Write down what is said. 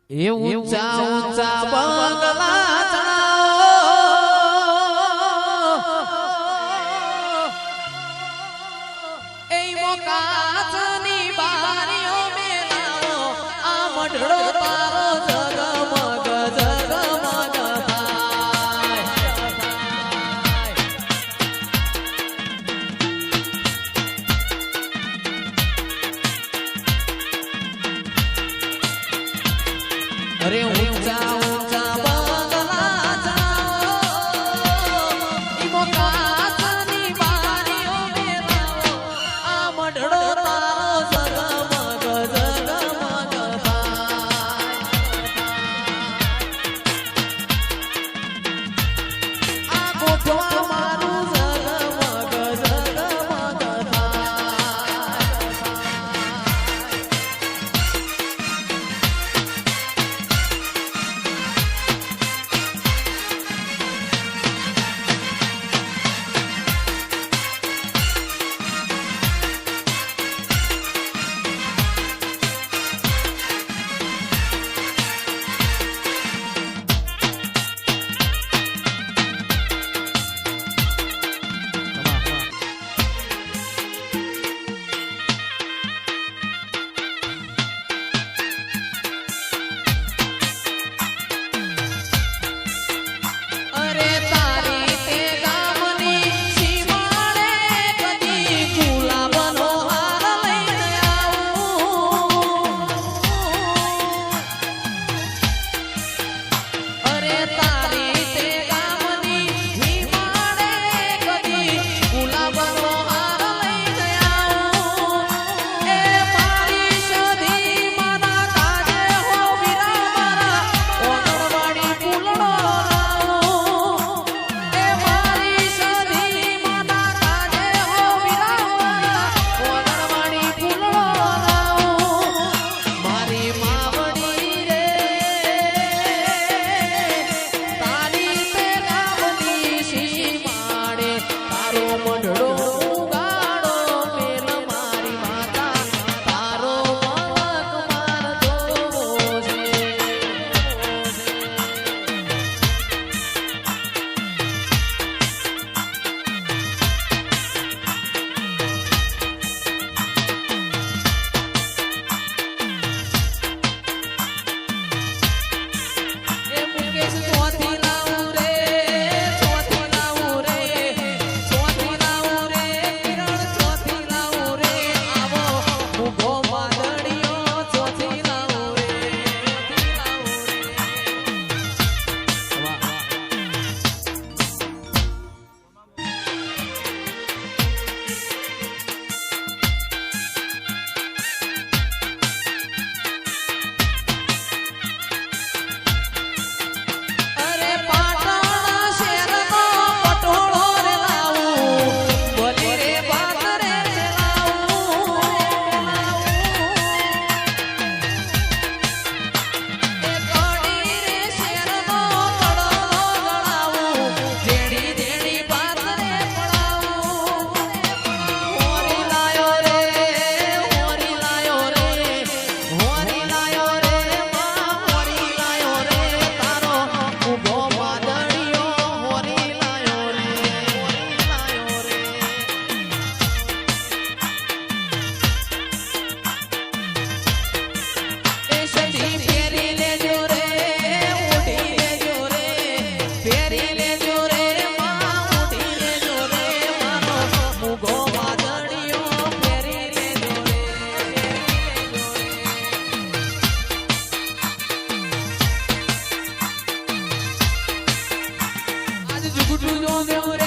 એ ઊંચા ઊંચા બંગલા ચણાવો એ મોકાચની બારીઓ મેલાવો આ મઢડો તારો જગમગ જગમગ થાય અરે ઊંચા ઊંચા બંગલા ચણાવો ઈ મોકાચની બારીઓ મેલાવો આ મઢડો તારો જગમગ જગમગ થાય આ ગોઠવા મારું જગમગ જગમગ અરે તારી તે ગામની સીમાડે કદી ગુલાબનો હાર લઈને આવું અરે તારી તે ગામની સીમાડે કદી ગુલાબનો હાર લઈને આવું એ મારી સધી મારા કાજે હો વીરા મારા ઓગણવાડી ફૂલડો Good to know